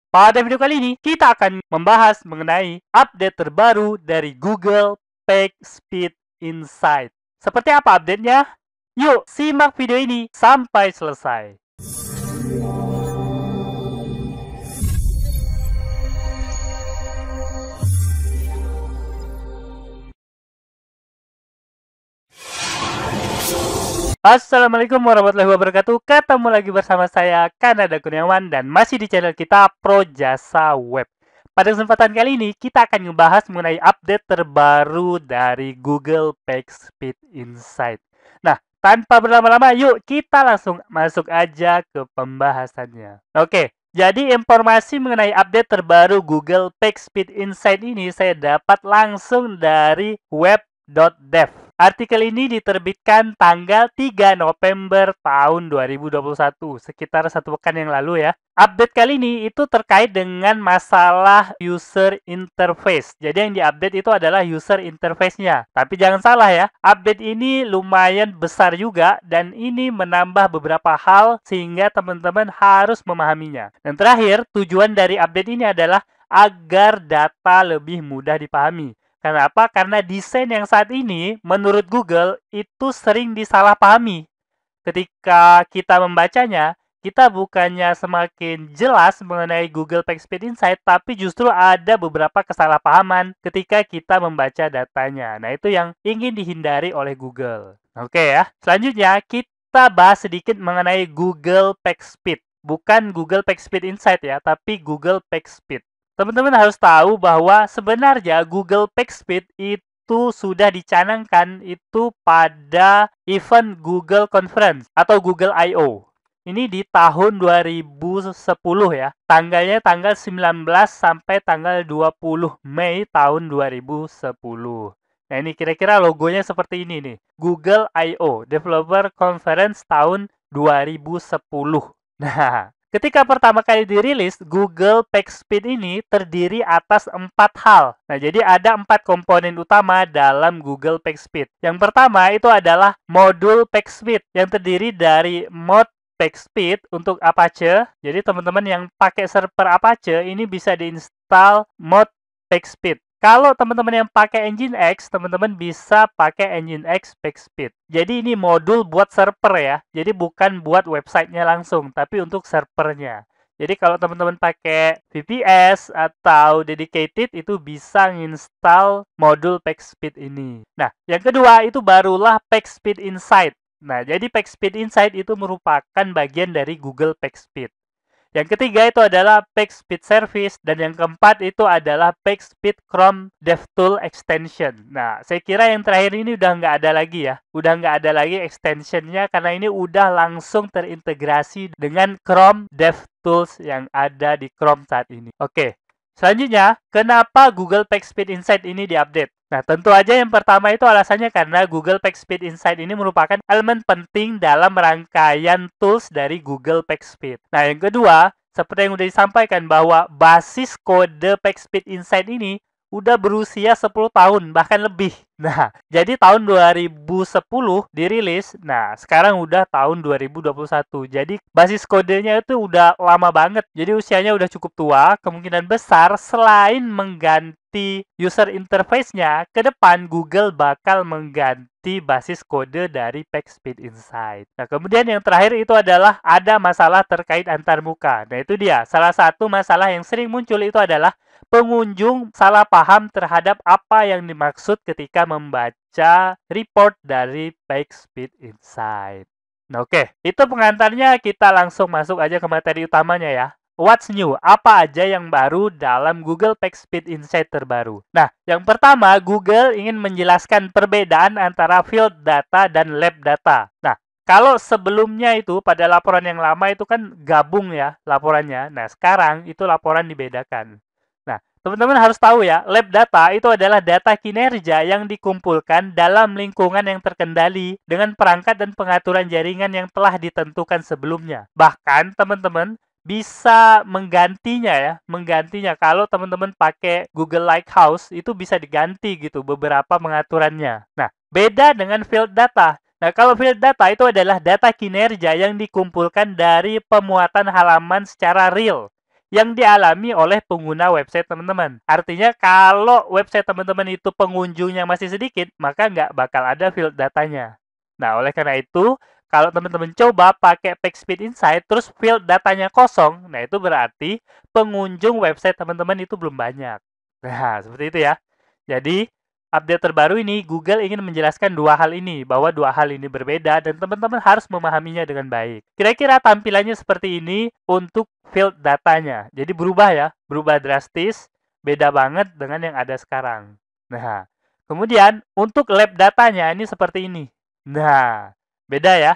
Pada video kali ini, kita akan membahas mengenai update terbaru dari Google PageSpeed Insight. Seperti apa update-nya? Yuk, simak video ini sampai selesai. Assalamualaikum warahmatullahi wabarakatuh. Ketemu lagi bersama saya, Kanada Kurniawan, dan masih di channel kita Pro Jasa Web. Pada kesempatan kali ini, kita akan membahas mengenai update terbaru dari Google PageSpeed Insight. Nah, tanpa berlama-lama, yuk kita langsung masuk aja ke pembahasannya. Oke, jadi informasi mengenai update terbaru Google PageSpeed Insight ini saya dapat langsung dari web.dev. Artikel ini diterbitkan tanggal 3 November tahun 2021, sekitar 1 pekan yang lalu ya. Update kali ini itu terkait dengan masalah user interface. Jadi yang diupdate itu adalah user interface-nya. Tapi jangan salah ya, update ini lumayan besar juga dan ini menambah beberapa hal sehingga teman-teman harus memahaminya. Dan terakhir, tujuan dari update ini adalah agar data lebih mudah dipahami. Kenapa? Karena desain yang saat ini menurut Google itu sering disalahpahami. Ketika kita membacanya, kita bukannya semakin jelas mengenai Google PageSpeed Insight, tapi justru ada beberapa kesalahpahaman ketika kita membaca datanya. Nah, itu yang ingin dihindari oleh Google. Oke ya. Selanjutnya, kita bahas sedikit mengenai Google PageSpeed. Bukan Google PageSpeed Insight ya, tapi Google PageSpeed. Teman-teman harus tahu bahwa sebenarnya Google PageSpeed itu sudah dicanangkan itu pada event Google Conference atau Google I.O. Ini di tahun 2010 ya. Tanggalnya tanggal 19 sampai tanggal 20 Mei tahun 2010. Nah, ini kira-kira logonya seperti ini nih. Google I.O. Developer Conference tahun 2010. Nah, ketika pertama kali dirilis, Google PageSpeed ini terdiri atas 4 hal. Nah, jadi ada 4 komponen utama dalam Google PageSpeed. Yang pertama itu adalah modul PageSpeed yang terdiri dari mod PageSpeed untuk Apache. Jadi teman-teman yang pakai server Apache ini bisa diinstal mod PageSpeed. Kalau teman-teman yang pakai Nginx, teman-teman bisa pakai Nginx PageSpeed. Jadi ini modul buat server ya. Jadi bukan buat websitenya langsung, tapi untuk servernya. Jadi kalau teman-teman pakai VPS atau dedicated itu bisa nginstal modul PageSpeed ini. Nah, yang kedua itu barulah PageSpeed Insight. Nah, jadi PageSpeed Insight itu merupakan bagian dari Google PageSpeed. Yang ketiga itu adalah PageSpeed Service, dan yang keempat itu adalah PageSpeed Chrome DevTool Extension. Nah, saya kira yang terakhir ini udah nggak ada lagi ya. Udah nggak ada lagi extensionnya karena ini udah langsung terintegrasi dengan Chrome DevTools yang ada di Chrome saat ini. Oke, selanjutnya, kenapa Google PageSpeed Insight ini diupdate? Nah, tentu aja yang pertama itu alasannya karena Google PageSpeed Insight ini merupakan elemen penting dalam rangkaian tools dari Google PageSpeed. Nah, yang kedua, seperti yang sudah disampaikan bahwa basis kode PageSpeed Insight ini udah berusia 10 tahun, bahkan lebih. Nah, jadi tahun 2010 dirilis, nah sekarang udah tahun 2021. Jadi basis kodenya itu udah lama banget. Jadi usianya udah cukup tua, kemungkinan besar selain mengganti user interface-nya, ke depan Google bakal mengganti basis kode dari PageSpeed Insight. Nah, kemudian yang terakhir itu adalah ada masalah terkait antarmuka. Nah, itu dia. Salah satu masalah yang sering muncul itu adalah pengunjung salah paham terhadap apa yang dimaksud ketika membaca report dari PageSpeed Insight. Nah, oke. Itu pengantarnya, kita langsung masuk aja ke materi utamanya ya. What's new? Apa aja yang baru dalam Google PageSpeed Insight terbaru? Nah, yang pertama, Google ingin menjelaskan perbedaan antara field data dan lab data. Nah, kalau sebelumnya itu pada laporan yang lama itu kan gabung ya laporannya. Nah, sekarang itu laporan dibedakan. Nah, teman-teman harus tahu ya, lab data itu adalah data kinerja yang dikumpulkan dalam lingkungan yang terkendali dengan perangkat dan pengaturan jaringan yang telah ditentukan sebelumnya. Bahkan, teman-teman bisa menggantinya kalau teman-teman pakai Google Lighthouse itu bisa diganti gitu beberapa pengaturannya. Nah, beda dengan field data. Nah, kalau field data itu adalah data kinerja yang dikumpulkan dari pemuatan halaman secara real. yang dialami oleh pengguna website teman-teman. Artinya kalau website teman-teman itu pengunjungnya masih sedikit, maka nggak bakal ada field datanya. Nah, oleh karena itu, kalau teman-teman coba pakai PageSpeed Insight, terus field datanya kosong, nah itu berarti pengunjung website teman-teman itu belum banyak. Nah, seperti itu ya. Jadi, update terbaru ini, Google ingin menjelaskan dua hal ini, bahwa dua hal ini berbeda dan teman-teman harus memahaminya dengan baik. Kira-kira tampilannya seperti ini untuk field datanya. Jadi berubah ya, berubah drastis, beda banget dengan yang ada sekarang. Nah, kemudian untuk lab datanya ini seperti ini. Nah, beda ya.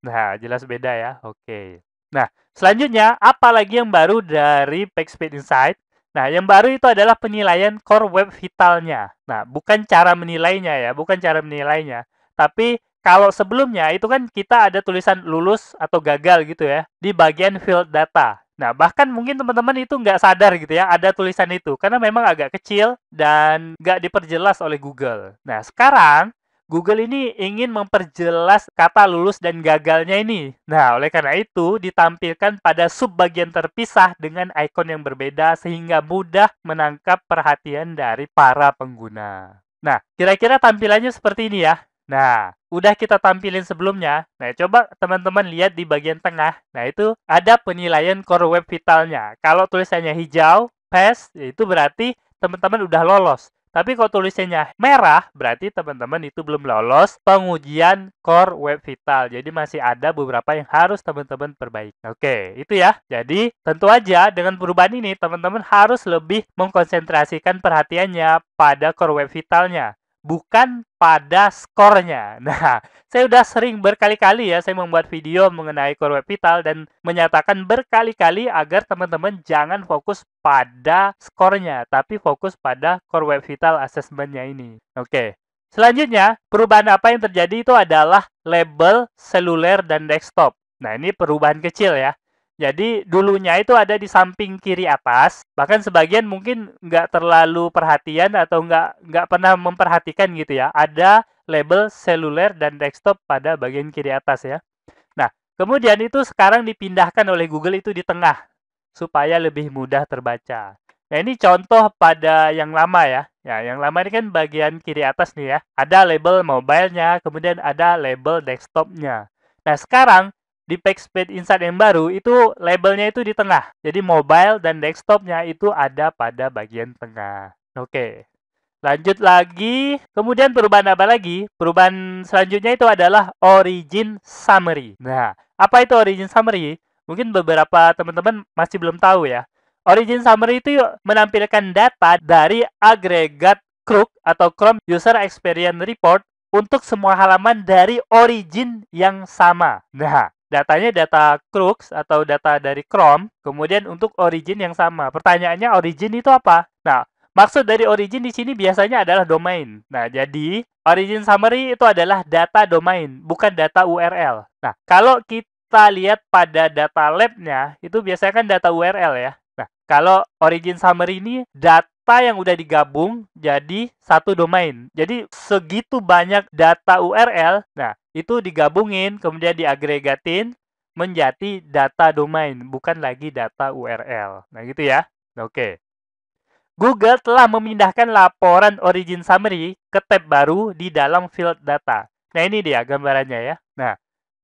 Nah, jelas beda ya. Oke. Nah, selanjutnya, apa lagi yang baru dari PageSpeed Insight? Nah, yang baru itu adalah penilaian core web vitalnya. Nah, bukan cara menilainya ya, bukan cara menilainya. Tapi kalau sebelumnya itu kan kita ada tulisan lulus atau gagal gitu ya, di bagian field data. Nah, bahkan mungkin teman-teman itu nggak sadar gitu ya, ada tulisan itu. Karena memang agak kecil dan nggak diperjelas oleh Google. Nah, sekarang Google ini ingin memperjelas kata lulus dan gagalnya ini. Nah, oleh karena itu ditampilkan pada subbagian terpisah dengan ikon yang berbeda sehingga mudah menangkap perhatian dari para pengguna. Nah, kira-kira tampilannya seperti ini ya. Nah, udah kita tampilin sebelumnya. Nah, coba teman-teman lihat di bagian tengah. Nah, itu ada penilaian core web vitalnya. Kalau tulisannya hijau, pass, itu berarti teman-teman udah lolos. Tapi kalau tulisannya merah, berarti teman-teman itu belum lolos pengujian core web vital. Jadi masih ada beberapa yang harus teman-teman perbaiki. Oke, itu ya. Jadi tentu aja dengan perubahan ini, teman-teman harus lebih mengkonsentrasikan perhatiannya pada core web vitalnya, bukan pada skornya. Nah, saya udah sering berkali-kali ya, saya membuat video mengenai core web vital dan menyatakan berkali-kali agar teman-teman jangan fokus pada skornya, tapi fokus pada core web vital assessment-nya ini. Oke. Selanjutnya, perubahan apa yang terjadi itu adalah label seluler dan desktop. Nah, ini perubahan kecil ya. Jadi, dulunya itu ada di samping kiri atas, bahkan sebagian mungkin nggak terlalu perhatian atau nggak pernah memperhatikan gitu ya. Ada label seluler dan desktop pada bagian kiri atas ya. Nah, kemudian itu sekarang dipindahkan oleh Google itu di tengah, supaya lebih mudah terbaca. Nah, ini contoh pada yang lama ya. Ya, yang lama ini kan bagian kiri atas nih ya. Ada label mobile-nya, kemudian ada label desktop-nya. Nah, sekarang di PageSpeed Insight yang baru, itu labelnya itu di tengah. Jadi, mobile dan desktop-nya itu ada pada bagian tengah. Oke. Lanjut lagi. Kemudian perubahan apa lagi? Perubahan selanjutnya itu adalah origin summary. Nah, apa itu origin summary? Mungkin beberapa teman-teman masih belum tahu ya. Origin summary itu menampilkan data dari agregat Kruk atau Chrome User Experience Report untuk semua halaman dari origin yang sama. Nah, datanya data Crux atau data dari Chrome, kemudian untuk origin yang sama. Pertanyaannya origin itu apa? Nah, maksud dari origin di sini biasanya adalah domain. Nah, jadi origin summary itu adalah data domain, bukan data URL. Nah, kalau kita lihat pada data lab-nya, itu biasanya kan data URL ya. Nah, kalau origin summary ini data yang udah digabung jadi satu domain. Jadi segitu banyak data URL, nah itu digabungin kemudian diagregatin menjadi data domain, bukan lagi data URL. Nah, gitu ya. Oke. Google telah memindahkan laporan origin summary ke tab baru di dalam field data. Nah, ini dia gambarannya ya. Nah,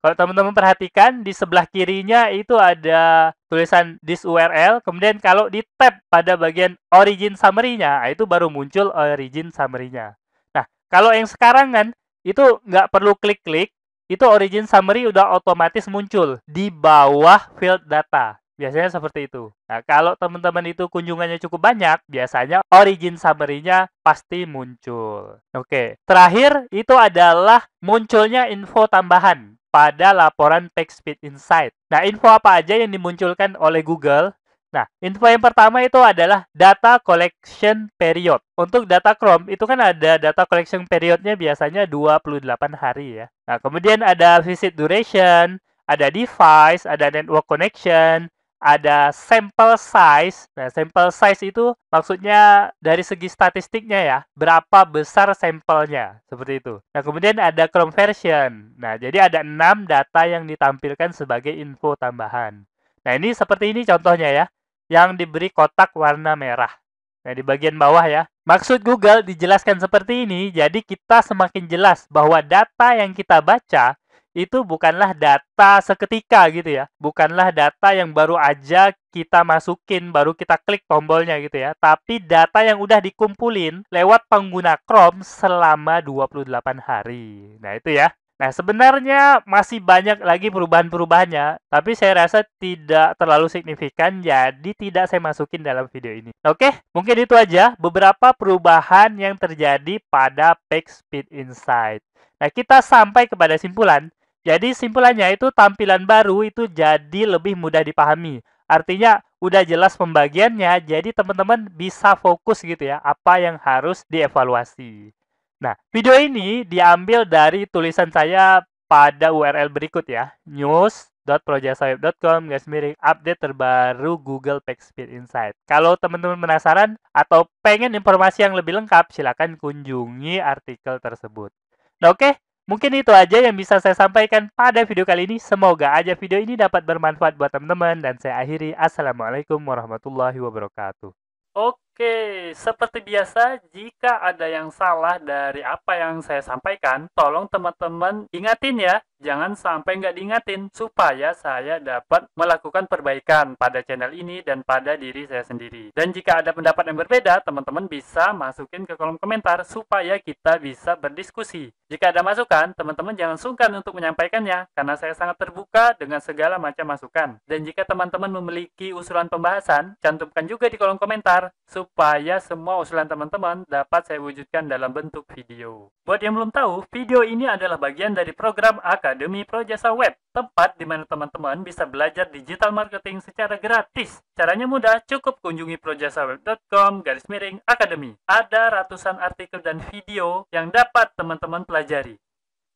kalau teman-teman perhatikan di sebelah kirinya itu ada tulisan this URL, kemudian kalau di tab pada bagian origin summary-nya, itu baru muncul origin summary-nya. Nah, kalau yang sekarang kan itu nggak perlu klik-klik, itu origin summary udah otomatis muncul di bawah field data. Biasanya seperti itu. Nah, kalau teman-teman itu kunjungannya cukup banyak, biasanya origin summary-nya pasti muncul. Oke, terakhir itu adalah munculnya info tambahan pada laporan PageSpeed Insight. Nah, info apa aja yang dimunculkan oleh Google? Nah, info yang pertama itu adalah data collection period. Untuk data Chrome, itu kan ada data collection periodnya biasanya 28 hari ya. Nah, kemudian ada visit duration, ada device, ada network connection, ada sample size. Nah, sample size itu maksudnya dari segi statistiknya ya, berapa besar sampelnya, seperti itu. Nah, kemudian ada Chrome version. Nah, jadi ada 6 data yang ditampilkan sebagai info tambahan. Nah, ini seperti ini contohnya ya. yang diberi kotak warna merah. Nah, di bagian bawah ya. Maksud Google dijelaskan seperti ini, jadi kita semakin jelas bahwa data yang kita baca itu bukanlah data seketika gitu ya. Bukanlah data yang baru aja kita masukin, baru kita klik tombolnya gitu ya. Tapi data yang udah dikumpulin lewat pengguna Chrome selama 28 hari. Nah, itu ya. Nah, sebenarnya masih banyak lagi perubahan-perubahannya, tapi saya rasa tidak terlalu signifikan, jadi tidak saya masukin dalam video ini. Oke, mungkin itu aja beberapa perubahan yang terjadi pada PageSpeed Insight. Nah, kita sampai kepada simpulan. Jadi, simpulannya itu tampilan baru itu jadi lebih mudah dipahami. Artinya, udah jelas pembagiannya, jadi teman-teman bisa fokus gitu ya, apa yang harus dievaluasi. Nah, video ini diambil dari tulisan saya pada URL berikut ya, news.projasaweb.com/update terbaru Google PageSpeed Insight. Kalau teman-teman penasaran atau pengen informasi yang lebih lengkap, silakan kunjungi artikel tersebut. Nah, oke, mungkin itu aja yang bisa saya sampaikan pada video kali ini. Semoga aja video ini dapat bermanfaat buat teman-teman, dan saya akhiri. Assalamualaikum warahmatullahi wabarakatuh. Oke, seperti biasa, jika ada yang salah dari apa yang saya sampaikan, tolong teman-teman ingatin ya. Jangan sampai nggak diingatin, supaya saya dapat melakukan perbaikan pada channel ini dan pada diri saya sendiri. Dan jika ada pendapat yang berbeda, teman-teman bisa masukin ke kolom komentar, supaya kita bisa berdiskusi. Jika ada masukan, teman-teman jangan sungkan untuk menyampaikannya, karena saya sangat terbuka dengan segala macam masukan. Dan jika teman-teman memiliki usulan pembahasan, cantumkan juga di kolom komentar, supaya semua usulan teman-teman dapat saya wujudkan dalam bentuk video. Buat yang belum tahu, video ini adalah bagian dari program Akademi Projasa Web, tempat di mana teman-teman bisa belajar digital marketing secara gratis. Caranya mudah, cukup kunjungi projasaweb.com/academy. Ada ratusan artikel dan video yang dapat teman-teman pelajari.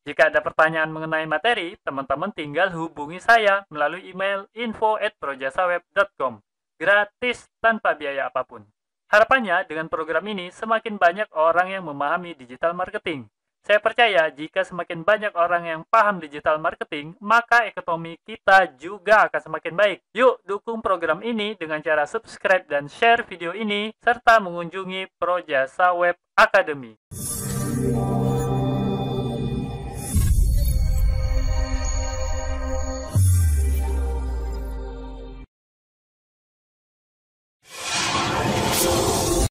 Jika ada pertanyaan mengenai materi, teman-teman tinggal hubungi saya melalui email info@projasaweb.com. Gratis tanpa biaya apapun. Harapannya, dengan program ini, semakin banyak orang yang memahami digital marketing. Saya percaya jika semakin banyak orang yang paham digital marketing, maka ekonomi kita juga akan semakin baik. Yuk, dukung program ini dengan cara subscribe dan share video ini, serta mengunjungi Projasa Web Academy.